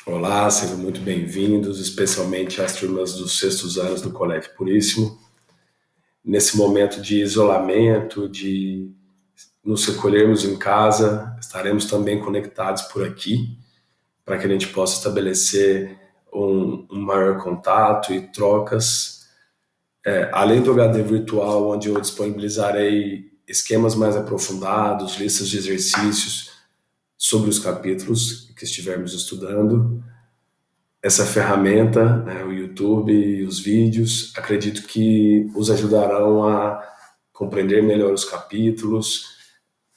Olá, sejam muito bem-vindos, especialmente às turmas dos sextos anos do Colégio Puríssimo. Nesse momento de isolamento, de nos recolhermos em casa, estaremos também conectados por aqui, para que a gente possa estabelecer um maior contato e trocas. Além do HD virtual, onde eu disponibilizarei esquemas mais aprofundados, listas de exercícios sobre os capítulos que estivermos estudando, essa ferramenta, né, o YouTube e os vídeos, acredito que os ajudarão a compreender melhor os capítulos.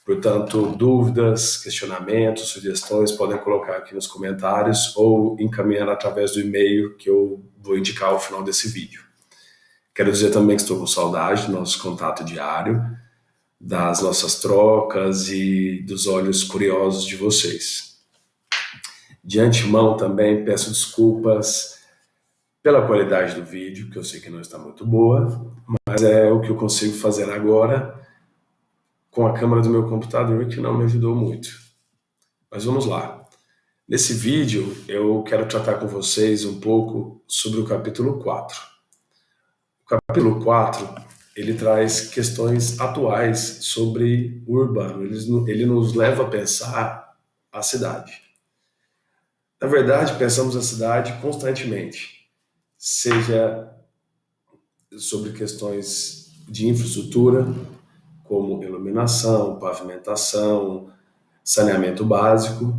Portanto, dúvidas, questionamentos, sugestões, podem colocar aqui nos comentários ou encaminhar através do e-mail que eu vou indicar ao final desse vídeo. Quero dizer também que estou com saudade do nosso contato diário, das nossas trocas e dos olhos curiosos de vocês. De antemão também peço desculpas pela qualidade do vídeo, que eu sei que não está muito boa, mas é o que eu consigo fazer agora com a câmera do meu computador, que não me ajudou muito. Mas vamos lá. Nesse vídeo, eu quero tratar com vocês um pouco sobre o capítulo 4. O capítulo 4, ele traz questões atuais sobre o urbano. Ele nos leva a pensar a cidade. Na verdade, pensamos a cidade constantemente, seja sobre questões de infraestrutura, como iluminação, pavimentação, saneamento básico.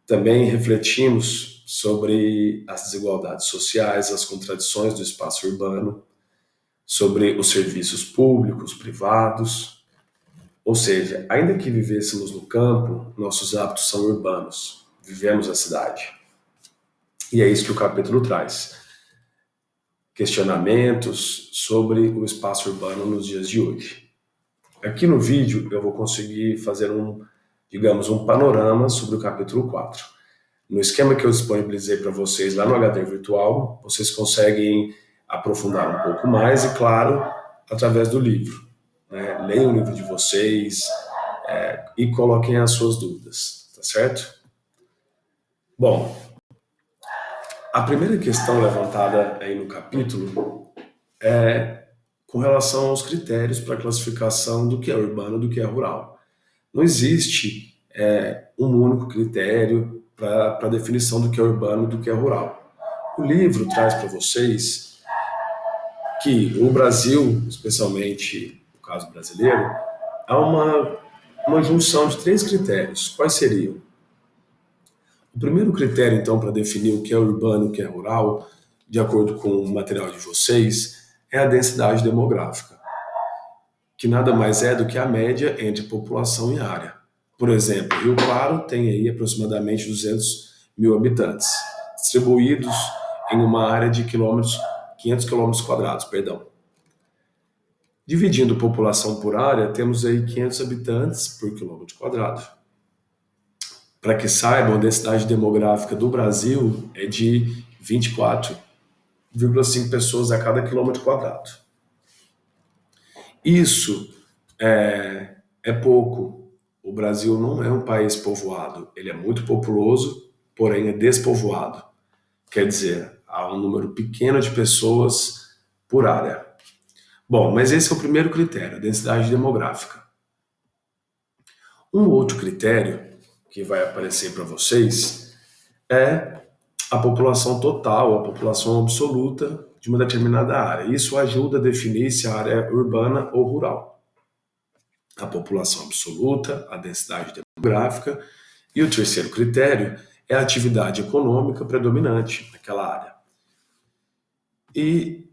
Também refletimos sobre as desigualdades sociais, as contradições do espaço urbano, sobre os serviços públicos, privados. Ou seja, ainda que vivêssemos no campo, nossos hábitos são urbanos, vivemos a cidade. E é isso que o capítulo traz. Questionamentos sobre o espaço urbano nos dias de hoje. Aqui no vídeo eu vou conseguir fazer um panorama sobre o capítulo 4. No esquema que eu disponibilizei para vocês lá no HD virtual, vocês conseguem aprofundar um pouco mais e, claro, através do livro. Né? Leiam o livro de vocês e coloquem as suas dúvidas, tá certo? Bom, a primeira questão levantada aí no capítulo é com relação aos critérios para a classificação do que é urbano e do que é rural. Não existe um único critério para a definição do que é urbano e do que é rural. O livro traz para vocês que o Brasil, especialmente no caso brasileiro, há uma junção de 3 critérios. Quais seriam? O primeiro critério, então, para definir o que é urbano e o que é rural, de acordo com o material de vocês, é a densidade demográfica, que nada mais é do que a média entre população e área. Por exemplo, Rio Claro tem aí aproximadamente 200 mil habitantes, distribuídos em uma área de 500 quilômetros quadrados, perdão. Dividindo população por área, temos aí 500 habitantes por quilômetro quadrado. Para que saibam, a densidade demográfica do Brasil é de 24,5 pessoas a cada quilômetro quadrado. Isso é pouco. O Brasil não é um país povoado. Ele é muito populoso, porém é despovoado. Quer dizer, há um número pequeno de pessoas por área. Bom, mas esse é o primeiro critério, a densidade demográfica. Um outro critério que vai aparecer para vocês é a população total, a população absoluta de uma determinada área. Isso ajuda a definir se a área é urbana ou rural. A população absoluta, a densidade demográfica, e o terceiro critério é a atividade econômica predominante naquela área. E,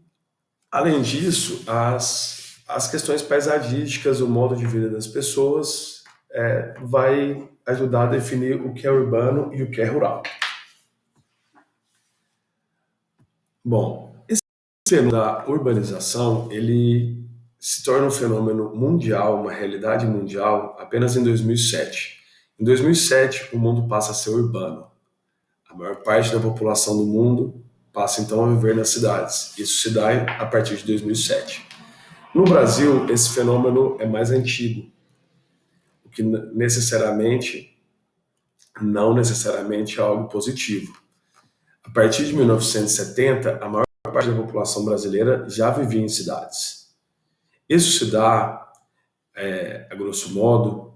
além disso, as questões paisagísticas, o modo de vida das pessoas vai ajudar a definir o que é urbano e o que é rural. Bom, esse fenômeno da urbanização, ele se torna um fenômeno mundial, uma realidade mundial, apenas em 2007. Em 2007, o mundo passa a ser urbano. A maior parte da população do mundo passa então a viver nas cidades. Isso se dá a partir de 2007. No Brasil, esse fenômeno é mais antigo, o que não necessariamente é algo positivo. A partir de 1970, a maior parte da população brasileira já vivia em cidades. Isso se dá, a grosso modo,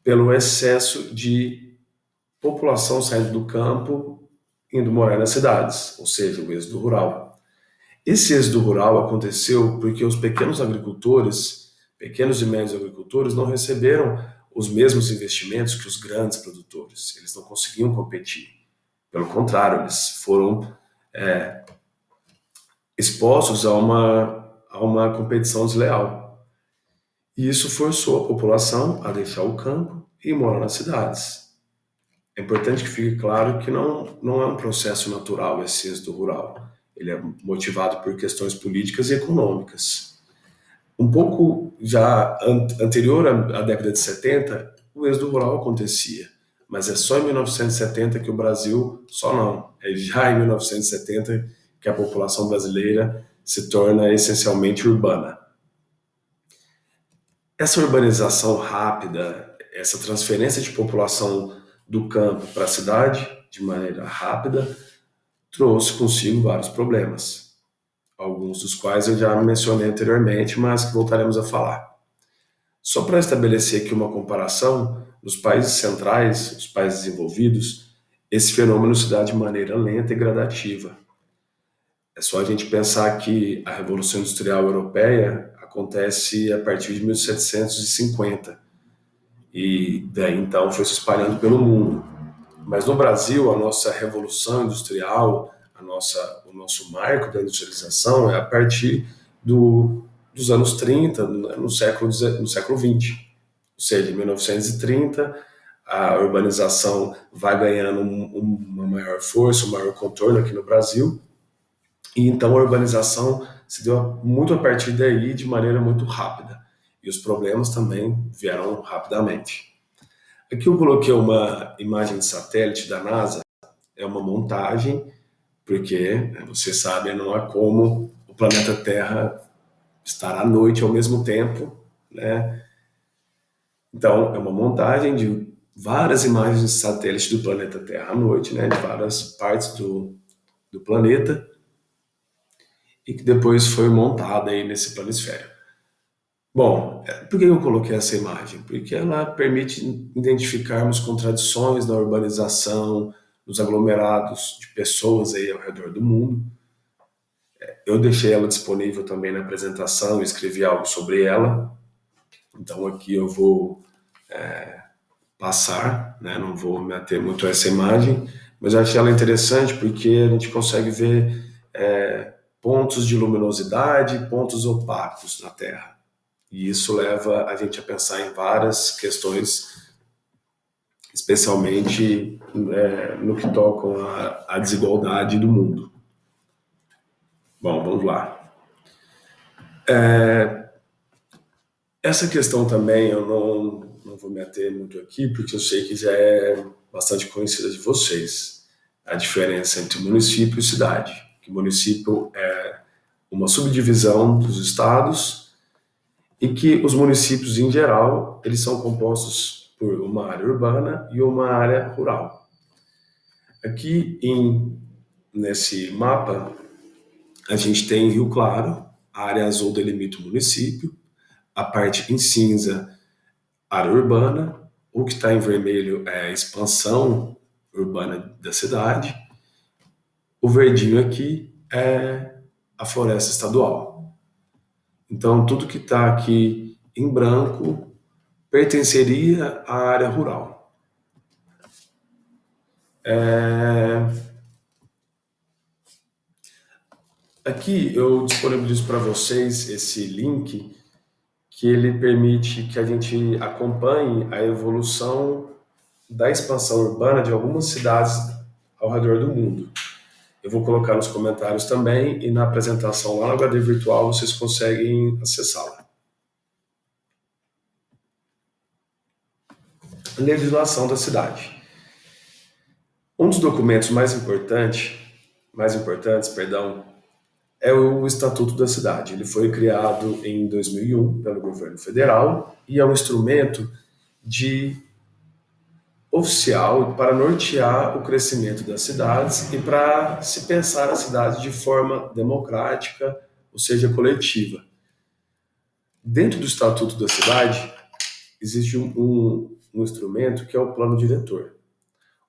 pelo excesso de população saindo do campo, indo morar nas cidades, ou seja, o êxodo rural. Esse êxodo rural aconteceu porque os pequenos agricultores, pequenos e médios agricultores, não receberam os mesmos investimentos que os grandes produtores. Eles não conseguiam competir. Pelo contrário, eles foram expostos a uma competição desleal. E isso forçou a população a deixar o campo e morar nas cidades. É importante que fique claro que não é um processo natural esse êxodo rural. Ele é motivado por questões políticas e econômicas. Um pouco já anterior à década de 70, o êxodo rural acontecia, mas é só em 1970 que o Brasil, só não, é já em 1970 que a população brasileira se torna essencialmente urbana. Essa urbanização rápida, essa transferência de população do campo para a cidade de maneira rápida, trouxe consigo vários problemas, alguns dos quais eu já mencionei anteriormente, mas que voltaremos a falar. Só para estabelecer aqui uma comparação, nos países centrais, os países desenvolvidos, esse fenômeno se dá de maneira lenta e gradativa. É só a gente pensar que a Revolução Industrial Europeia acontece a partir de 1750 e daí então foi se espalhando pelo mundo. Mas no Brasil, a nossa revolução industrial, o nosso marco da industrialização é a partir dos anos 30, no século XX. Ou seja, em 1930, a urbanização vai ganhando uma maior força, um maior contorno aqui no Brasil, e então a urbanização se deu muito a partir daí de maneira muito rápida. E os problemas também vieram rapidamente. Aqui eu coloquei uma imagem de satélite da NASA, é uma montagem, porque você sabe, não há como o planeta Terra estar à noite ao mesmo tempo, né? Então, é uma montagem de várias imagens de satélite do planeta Terra à noite, né? De várias partes do planeta, e que depois foi montada aí nesse planisfério. Bom, por que eu coloquei essa imagem? Porque ela permite identificarmos contradições na urbanização, nos aglomerados de pessoas aí ao redor do mundo. Eu deixei ela disponível também na apresentação, escrevi algo sobre ela. Então aqui eu vou passar, né? Não vou me ater muito a essa imagem, mas eu achei ela interessante porque a gente consegue ver pontos de luminosidade, pontos opacos na Terra. E isso leva a gente a pensar em várias questões, especialmente no que tocam à desigualdade do mundo. Bom, vamos lá. Essa questão também eu não vou me ater muito aqui, porque eu sei que já é bastante conhecida de vocês. A diferença entre município e cidade. Que município é uma subdivisão dos estados e que os municípios, em geral, eles são compostos por uma área urbana e uma área rural. Aqui nesse mapa, a gente tem Rio Claro, a área azul delimita o município, a parte em cinza, área urbana, o que está em vermelho é a expansão urbana da cidade, o verdinho aqui é a floresta estadual. Então, tudo que está aqui em branco pertenceria à área rural. Aqui eu disponibilizo para vocês esse link que ele permite que a gente acompanhe a evolução da expansão urbana de algumas cidades ao redor do mundo. Eu vou colocar nos comentários também e na apresentação lá no HD virtual vocês conseguem acessá-la. Legislação da cidade. Um dos documentos mais importantes, é o Estatuto da Cidade. Ele foi criado em 2001 pelo governo federal e é um instrumento de oficial para nortear o crescimento das cidades e para se pensar a cidade de forma democrática, ou seja, coletiva. Dentro do Estatuto da Cidade, existe um instrumento que é o plano diretor.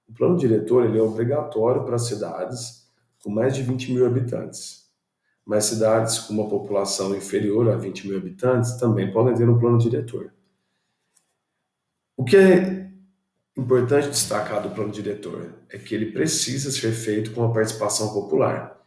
O plano diretor ele é obrigatório para cidades com mais de 20 mil habitantes. Mas cidades com uma população inferior a 20 mil habitantes também podem ter um plano diretor. O que é importante destacar do plano diretor é que ele precisa ser feito com a participação popular.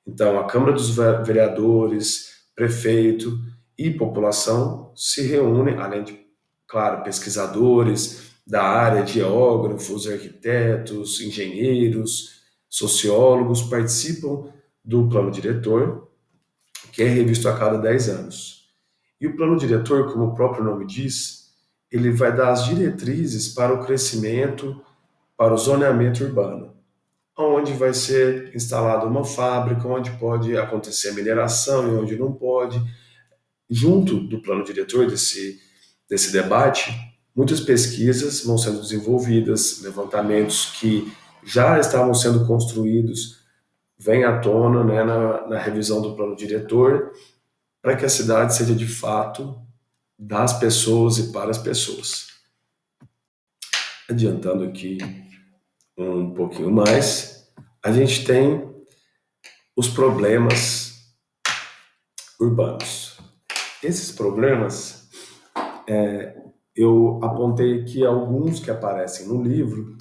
Então, a Câmara dos Vereadores, prefeito e população se reúnem, além de, claro, pesquisadores da área, geógrafos, arquitetos, engenheiros, sociólogos, participam do plano diretor, que é revisto a cada 10 anos. E o plano diretor, como o próprio nome diz, ele vai dar as diretrizes para o crescimento, para o zoneamento urbano, onde vai ser instalada uma fábrica, onde pode acontecer mineração e onde não pode. Junto do plano diretor desse debate, muitas pesquisas vão sendo desenvolvidas, levantamentos que já estavam sendo construídos vêm à tona, né, na revisão do plano diretor, para que a cidade seja de fato das pessoas e para as pessoas. Adiantando aqui um pouquinho mais, a gente tem os problemas urbanos. Esses problemas, eu apontei aqui alguns que aparecem no livro.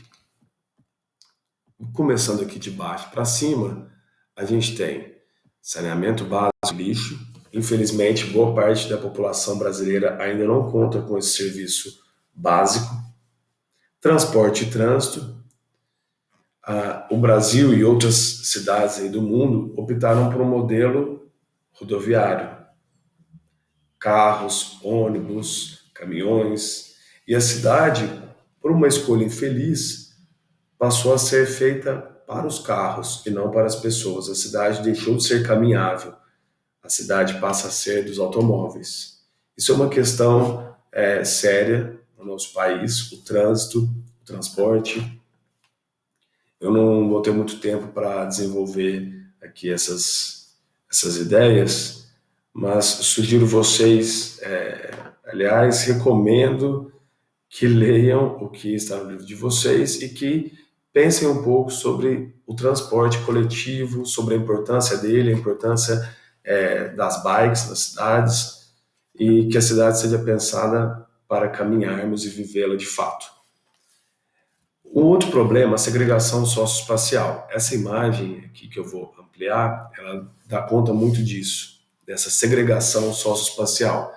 Começando aqui de baixo para cima, a gente tem saneamento básico de lixo. Infelizmente, boa parte da população brasileira ainda não conta com esse serviço básico. Transporte e trânsito. O Brasil e outras cidades aí do mundo optaram por um modelo rodoviário. Carros, ônibus, caminhões. E a cidade, por uma escolha infeliz, passou a ser feita para os carros e não para as pessoas. A cidade deixou de ser caminhável. A cidade passa a ser dos automóveis. Isso é uma questão séria no nosso país, o trânsito, o transporte. Eu não vou ter muito tempo para desenvolver aqui essas ideias, mas sugiro vocês, aliás, recomendo que leiam o que está no livro de vocês e que pensem um pouco sobre o transporte coletivo, sobre a importância dele, a importância das bikes nas cidades e que a cidade seja pensada para caminharmos e vivê-la de fato. Um outro problema, a segregação socioespacial. Essa imagem aqui que eu vou ampliar, ela dá conta muito disso, dessa segregação socioespacial.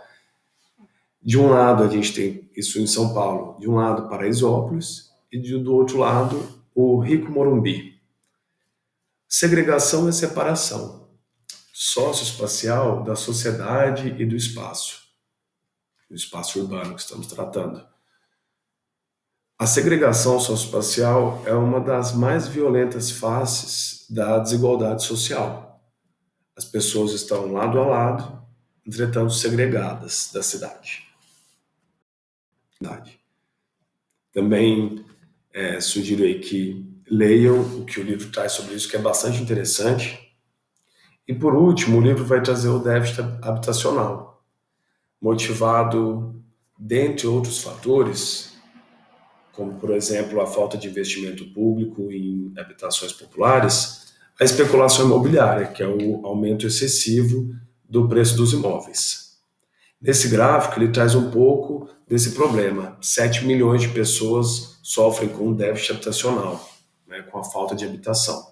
De um lado, a gente tem isso em São Paulo, de um lado, Paraisópolis, e do outro lado, o Rico Morumbi. Segregação é separação socioespacial da sociedade e do espaço urbano que estamos tratando. A segregação socioespacial é uma das mais violentas faces da desigualdade social. As pessoas estão lado a lado, entretanto segregadas da cidade. Também sugiro aí que leiam o que o livro traz sobre isso, que é bastante interessante. E por último, o livro vai trazer o déficit habitacional, motivado, dentre outros fatores, como, por exemplo, a falta de investimento público em habitações populares, a especulação imobiliária, que é o aumento excessivo do preço dos imóveis. Nesse gráfico, ele traz um pouco desse problema. 7 milhões de pessoas sofrem com déficit habitacional, né, com a falta de habitação.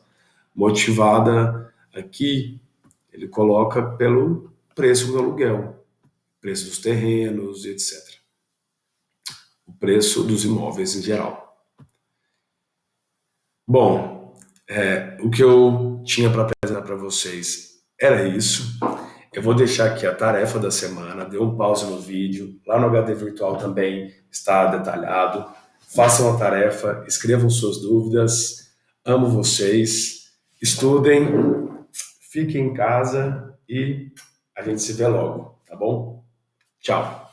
Motivada aqui, ele coloca pelo preço do aluguel, preço dos terrenos, etc. O preço dos imóveis em geral. Bom, o que eu tinha para apresentar para vocês era isso. Eu vou deixar aqui a tarefa da semana, dê um pause no vídeo, lá no HD Virtual também está detalhado. Façam a tarefa, escrevam suas dúvidas, amo vocês, estudem, fiquem em casa e a gente se vê logo, tá bom? Tchau!